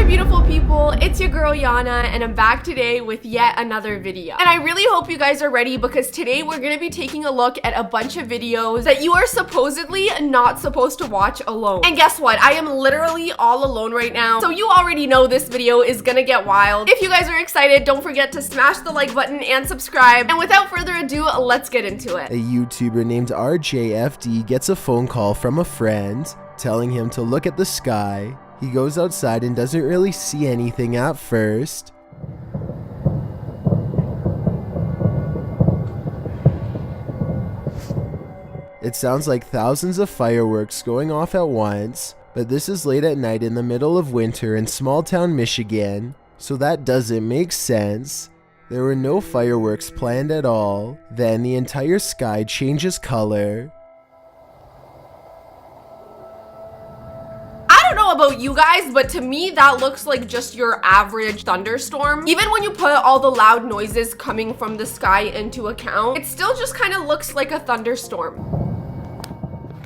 beautiful people, it's your girl Yana and I'm back today with yet another video. And I really hope you guys are ready because today we're going to be taking a look at a bunch of videos that you are supposedly not supposed to watch alone. And guess what? I am literally all alone right now. So you already know this video is gonna get wild. If you guys are excited, don't forget to smash the like button and subscribe. And without further ado, let's get into it. A YouTuber named RJFD gets a phone call from a friend telling him to look at the sky. He goes outside and doesn't really see anything at first. It sounds like thousands of fireworks going off at once, but this is late at night in the middle of winter in small town Michigan, so that doesn't make sense. There were no fireworks planned at all. Then the entire sky changes color. I don't know about you guys, but to me that looks like just your average thunderstorm. Even when you put all the loud noises coming from the sky into account, it still just kind of looks like a thunderstorm.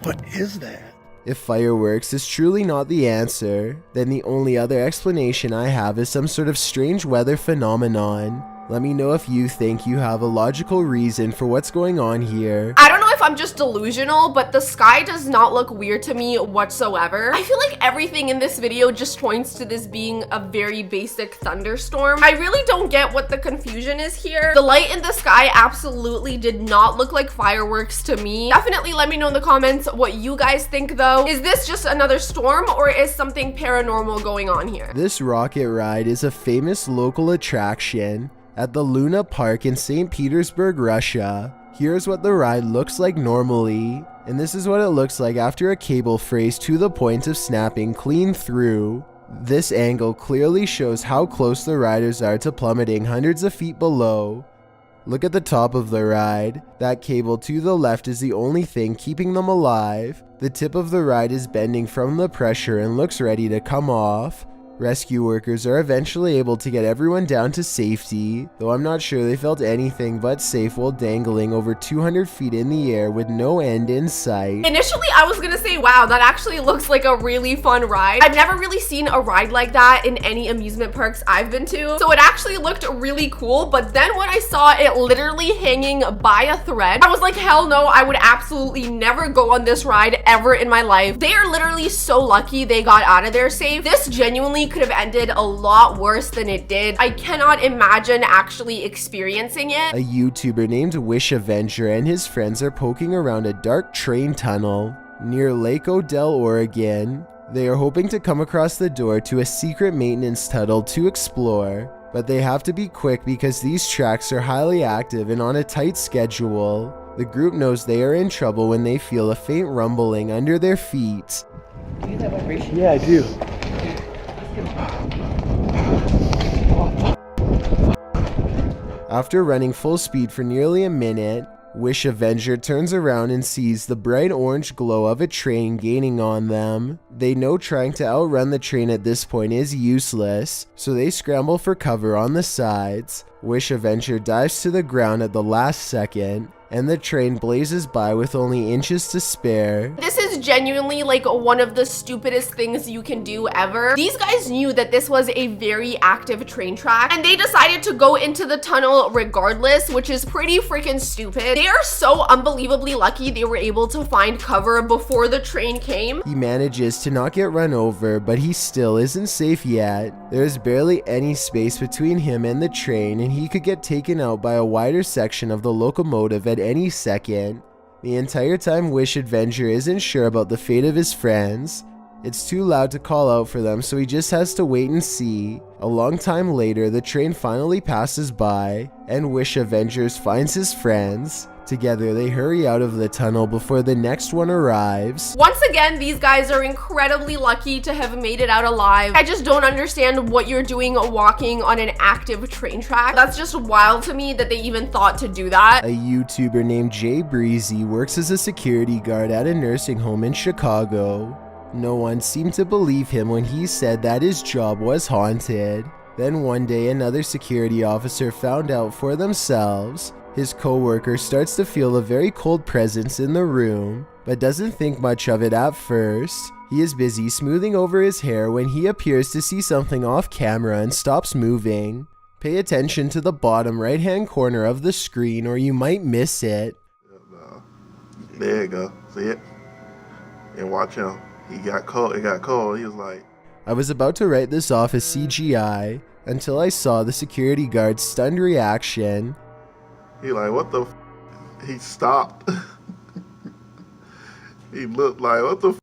What is that? If fireworks is truly not the answer, then the only other explanation I have is some sort of strange weather phenomenon. Let me know if you think you have a logical reason for what's going on here. I don't know if I'm just delusional, but the sky does not look weird to me whatsoever. I feel like everything in this video just points to this being a very basic thunderstorm. I really don't get what the confusion is here. The light in the sky absolutely did not look like fireworks to me. Definitely let me know in the comments what you guys think though. Is this just another storm or is something paranormal going on here? This rocket ride is a famous local attraction at the Luna Park in St. Petersburg, Russia. Here's what the ride looks like normally, and this is what it looks like after a cable frays to the point of snapping clean through. This angle clearly shows how close the riders are to plummeting hundreds of feet below. Look at the top of the ride. That cable to the left is the only thing keeping them alive. The tip of the ride is bending from the pressure and looks ready to come off. Rescue workers are eventually able to get everyone down to safety, though I'm not sure they felt anything but safe while dangling over 200 feet in the air with no end in sight. Initially, I was gonna say, wow, that actually looks like a really fun ride. I've never really seen a ride like that in any amusement parks I've been to, so it actually looked really cool, but then when I saw it literally hanging by a thread, I was like, hell no, I would absolutely never go on this ride ever in my life. They are literally so lucky they got out of there safe. This genuinely could have ended a lot worse than it did. I cannot imagine actually experiencing it. A YouTuber named Wish Avenger and his friends are poking around a dark train tunnel near Lake Odell, Oregon. They are hoping to come across the door to a secret maintenance tunnel to explore, but they have to be quick because these tracks are highly active and on a tight schedule. The group knows they are in trouble when they feel a faint rumbling under their feet. Do you get that vibration? Yeah, I do. After running full speed for nearly a minute, Wish Avenger turns around and sees the bright orange glow of a train gaining on them. They know trying to outrun the train at this point is useless, so they scramble for cover on the sides. Wish Avenger dives to the ground at the last second, and the train blazes by with only inches to spare. This is genuinely like one of the stupidest things you can do ever. These guys knew that this was a very active train track and they decided to go into the tunnel regardless, which is pretty freaking stupid. They are so unbelievably lucky they were able to find cover before the train came. He manages to not get run over, but he still isn't safe yet. There is barely any space between him and the train, and he could get taken out by a wider section of the locomotive at any second. The entire time Wish Avenger isn't sure about the fate of his friends. It's too loud to call out for them, so he just has to wait and see. A long time later, the train finally passes by, and Wish Avengers finds his friends. Together, they hurry out of the tunnel before the next one arrives. Once again, these guys are incredibly lucky to have made it out alive. I just don't understand what you're doing walking on an active train track. That's just wild to me that they even thought to do that. A YouTuber named Jay Breezy works as a security guard at a nursing home in Chicago. No one seemed to believe him when he said that his job was haunted. Then one day, another security officer found out for themselves. His co-worker starts to feel a very cold presence in the room, but doesn't think much of it at first. He is busy smoothing over his hair when he appears to see something off camera and stops moving. Pay attention to the bottom right hand corner of the screen or you might miss it. There you go. See it? And watch him. He got cold. It got cold. He was like... I was about to write this off as CGI until I saw the security guard's stunned reaction. He like, what the f? He stopped. He looked like, what the f?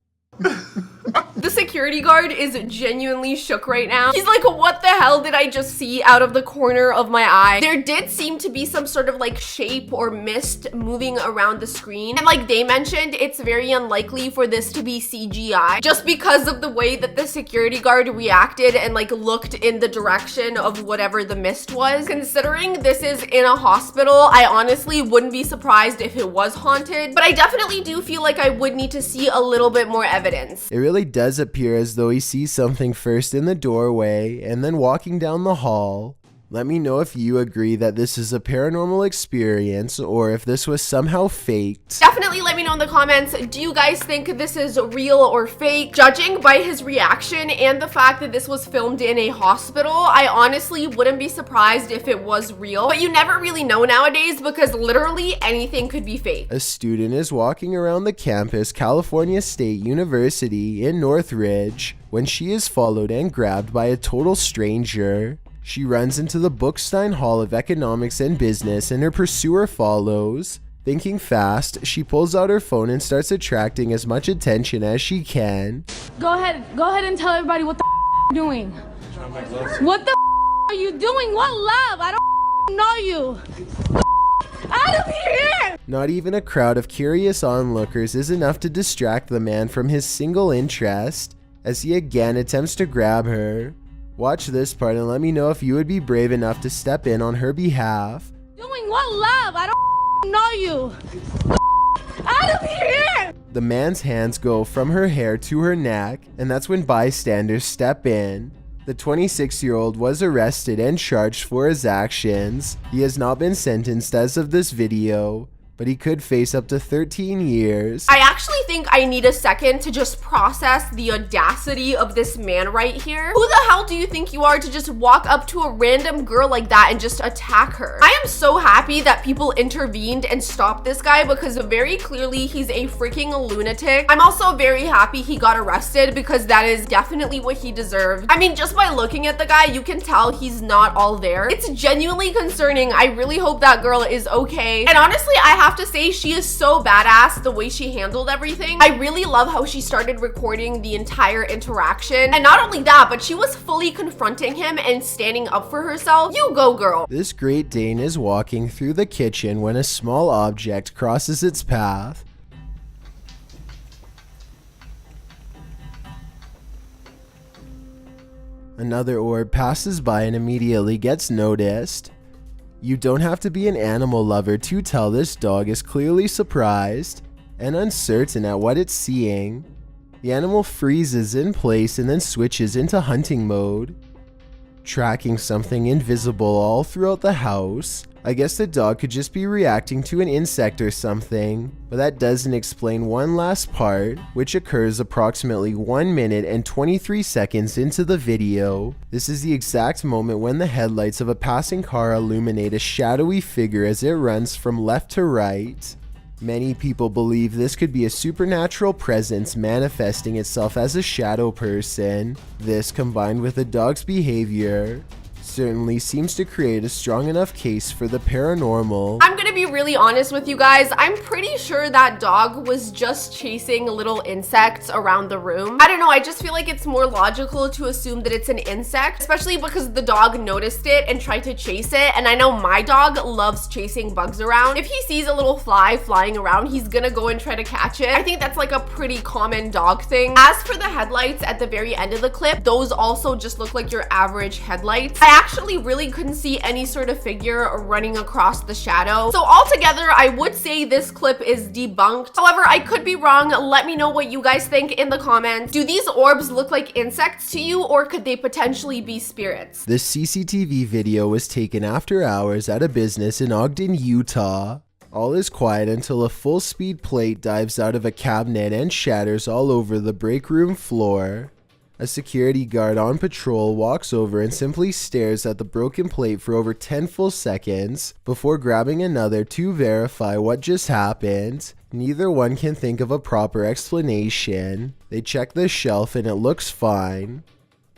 The security guard is genuinely shook right now. He's like, what the hell did I just see out of the corner of my eye? There did seem to be some sort of like shape or mist moving around the screen. And like they mentioned, it's very unlikely for this to be CGI just because of the way that the security guard reacted and like looked in the direction of whatever the mist was. Considering this is in a hospital, I honestly wouldn't be surprised if it was haunted, but I definitely do feel like I would need to see a little bit more evidence. It really does appear as though he sees something first in the doorway and then walking down the hall. Let me know if you agree that this is a paranormal experience or if this was somehow faked. Definitely let me know in the comments, do you guys think this is real or fake? Judging by his reaction and the fact that this was filmed in a hospital, I honestly wouldn't be surprised if it was real. But you never really know nowadays because literally anything could be fake. A student is walking around the campus, California State University in Northridge, when she is followed and grabbed by a total stranger. She runs into the Bookstein Hall of Economics and Business and her pursuer follows. Thinking fast, she pulls out her phone and starts attracting as much attention as she can. Go ahead and tell everybody what the you're doing. What the are you doing? What love? I don't know you. Out of here! Not even a crowd of curious onlookers is enough to distract the man from his single interest as he again attempts to grab her. Watch this part and let me know if you would be brave enough to step in on her behalf. Doing what love? I don't know you. Out of here! The man's hands go from her hair to her neck, and that's when bystanders step in. The 26-year-old was arrested and charged for his actions. He has not been sentenced as of this video, but he could face up to 13 years. I actually think I need a second to just process the audacity of this man right here. Who the hell do you think you are to just walk up to a random girl like that and just attack her? I am so happy that people intervened and stopped this guy because very clearly he's a freaking lunatic. I'm also very happy he got arrested because that is definitely what he deserved. I mean, just by looking at the guy, you can tell he's not all there. It's genuinely concerning. I really hope that girl is okay. And honestly, I have to say she is so badass the way she handled everything. I really love how she started recording the entire interaction. And not only that, but she was fully confronting him and standing up for herself. You go, girl. This Great Dane is walking through the kitchen when a small object crosses its path. Another orb passes by and immediately gets noticed. You don't have to be an animal lover to tell this dog is clearly surprised and uncertain at what it's seeing. The animal freezes in place and then switches into hunting mode, tracking something invisible all throughout the house. I guess the dog could just be reacting to an insect or something, but that doesn't explain one last part, which occurs approximately 1 minute and 23 seconds into the video. This is the exact moment when the headlights of a passing car illuminate a shadowy figure as it runs from left to right. Many people believe this could be a supernatural presence manifesting itself as a shadow person. This, combined with the dog's behavior, certainly seems to create a strong enough case for the paranormal. I'm gonna be really honest with you guys. I'm pretty sure that dog was just chasing little insects around the room. I don't know, I just feel like it's more logical to assume that it's an insect, especially because the dog noticed it and tried to chase it. And I know my dog loves chasing bugs around. If he sees a little fly flying around, he's gonna go and try to catch it. I think that's like a pretty common dog thing. As for the headlights at the very end of the clip, those also just look like your average headlights. I actually really couldn't see any sort of figure running across the shadow. So altogether, I would say this clip is debunked. However, I could be wrong. Let me know what you guys think in the comments. Do these orbs look like insects to you, or could they potentially be spirits? This CCTV video was taken after hours at a business in Ogden, Utah. All is quiet until a full-speed plate dives out of a cabinet and shatters all over the break room floor. A security guard on patrol walks over and simply stares at the broken plate for over 10 full seconds before grabbing another to verify what just happened. Neither one can think of a proper explanation. They check the shelf and it looks fine.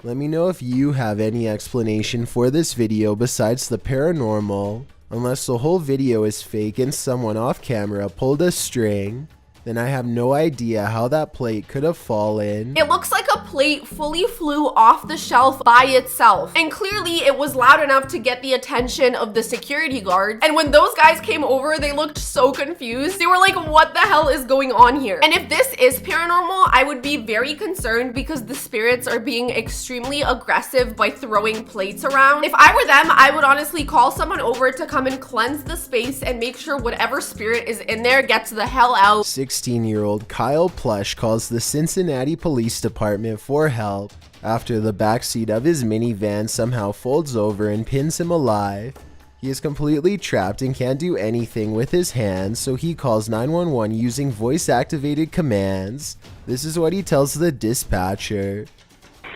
Let me know if you have any explanation for this video besides the paranormal. Unless the whole video is fake and someone off camera pulled a string, then I have no idea how that plate could have fallen. It looks like a plate fully flew off the shelf by itself. And clearly it was loud enough to get the attention of the security guards. And when those guys came over, they looked so confused. They were like, what the hell is going on here? And if this is paranormal, I would be very concerned because the spirits are being extremely aggressive by throwing plates around. If I were them, I would honestly call someone over to come and cleanse the space and make sure whatever spirit is in there gets the hell out. 16-year-old Kyle Plush calls the Cincinnati Police Department for help after the backseat of his minivan somehow folds over and pins him alive. He is completely trapped and can't do anything with his hands, so he calls 911 using voice-activated commands. This is what he tells the dispatcher.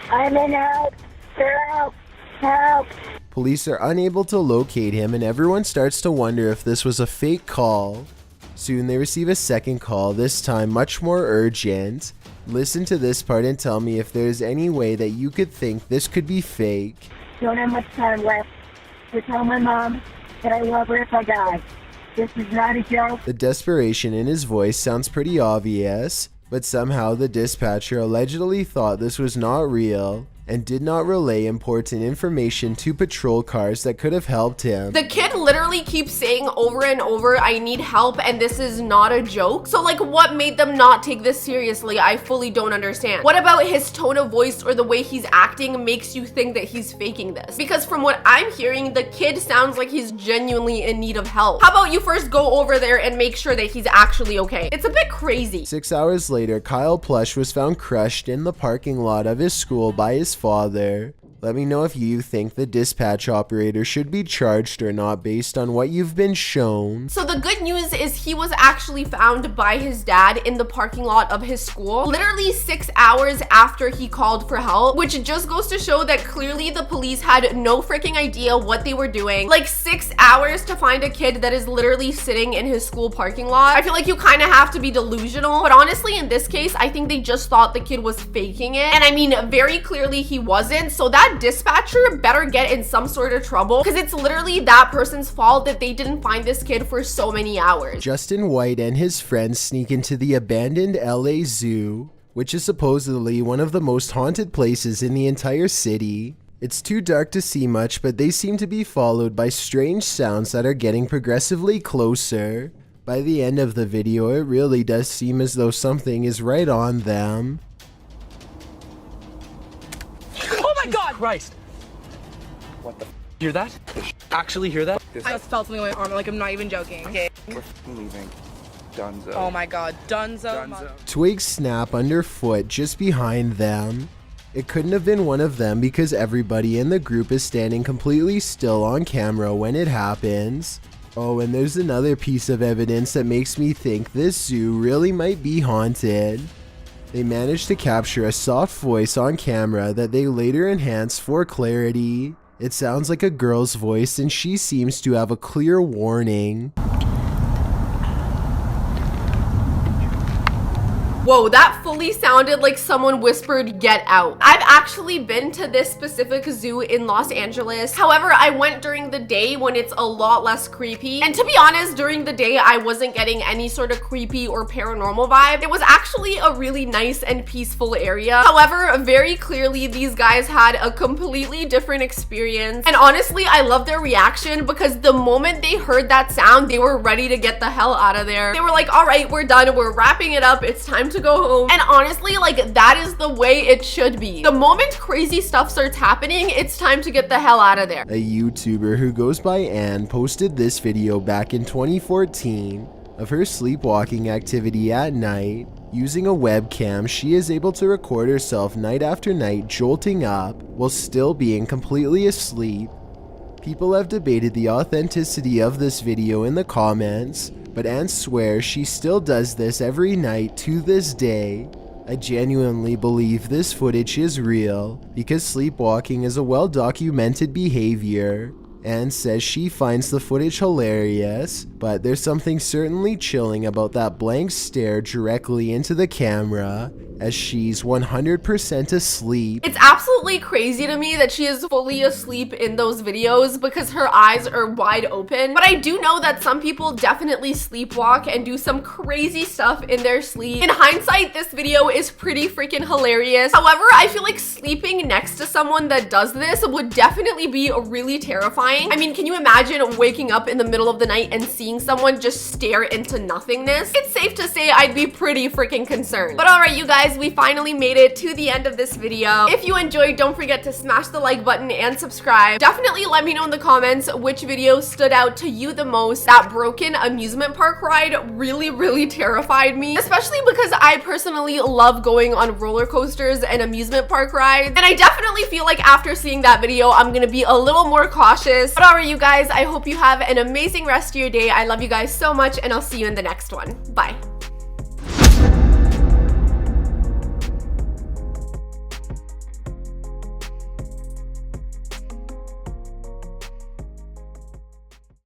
I'm in help! Help! Help! Police are unable to locate him and everyone starts to wonder if this was a fake call. Soon they receive a second call, this time much more urgent. Listen to this part and tell me if there's any way that you could think this could be fake. Don't have much time left to tell my mom that I love her if I die. This is not a joke. The desperation in his voice sounds pretty obvious, but somehow the dispatcher allegedly thought this was not real and did not relay important information to patrol cars that could have helped him. The kid literally keeps saying over and over, I need help and this is not a joke. So like, what made them not take this seriously? I fully don't understand. What about his tone of voice or the way he's acting makes you think that he's faking this? Because from what I'm hearing, the kid sounds like he's genuinely in need of help. How about you first go over there and make sure that he's actually okay? It's a bit crazy. 6 hours later, Kyle Plush was found crushed in the parking lot of his school by his father. Let me know if you think the dispatch operator should be charged or not based on what you've been shown. So the good news is he was actually found by his dad in the parking lot of his school, literally 6 hours after he called for help, which just goes to show that clearly the police had no freaking idea what they were doing. Like 6 hours to find a kid that is literally sitting in his school parking lot. I feel like you kind of have to be delusional, but honestly in this case, I think they just thought the kid was faking it. And I mean, very clearly he wasn't. So that dispatcher better get in some sort of trouble because it's literally that person's fault that they didn't find this kid for so many hours. Justin White and his friends sneak into the abandoned LA Zoo, which is supposedly one of the most haunted places in the entire city. It's too dark to see much, but they seem to be followed by strange sounds that are getting progressively closer. By the end of the video, it really does seem as though something is right on them. Oh my God! Christ! What the f? Hear that? Actually hear that? I just felt something on my arm, like I'm not even joking. Okay. We're leaving. Dunzo. Oh my God, Dunzo. Twigs snap underfoot just behind them. It couldn't have been one of them because everybody in the group is standing completely still on camera when it happens. Oh, and there's another piece of evidence that makes me think this zoo really might be haunted. They managed to capture a soft voice on camera that they later enhanced for clarity. It sounds like a girl's voice and she seems to have a clear warning. Whoa, that fully sounded like someone whispered, "Get out." I've actually been to this specific zoo in Los Angeles. However, I went during the day when it's a lot less creepy. And to be honest, during the day, I wasn't getting any sort of creepy or paranormal vibe. It was actually a really nice and peaceful area. However, very clearly, these guys had a completely different experience. And honestly, I love their reaction because the moment they heard that sound, they were ready to get the hell out of there. They were like, all right, we're done. We're wrapping it up. It's time to go home. And honestly, like, that is the way it should be. The moment crazy stuff starts happening, it's time to get the hell out of there. A YouTuber who goes by Anne posted this video back in 2014 of her sleepwalking activity at night. Using a webcam, she is able to record herself night after night jolting up while still being completely asleep. People have debated the authenticity of this video in the comments, but Anne swears she still does this every night to this day. I genuinely believe this footage is real because sleepwalking is a well-documented behavior. Anne says she finds the footage hilarious, but there's something certainly chilling about that blank stare directly into the camera as she's 100% asleep. It's absolutely crazy to me that she is fully asleep in those videos because her eyes are wide open. But I do know that some people definitely sleepwalk and do some crazy stuff in their sleep. In hindsight, this video is pretty freaking hilarious. However, I feel like sleeping next to someone that does this would definitely be really terrifying. I mean, can you imagine waking up in the middle of the night and seeing someone just stare into nothingness? It's safe to say I'd be pretty freaking concerned. But alright, you guys, we finally made it to the end of this video. If you enjoyed, don't forget to smash the like button and subscribe. Definitely let me know in the comments which video stood out to you the most. That broken amusement park ride really terrified me, especially because I personally love going on roller coasters and amusement park rides. And I definitely feel like after seeing that video, I'm gonna be a little more cautious. But alright, you guys, I hope you have an amazing rest of your day. I love you guys so much, and I'll see you in the next one. Bye.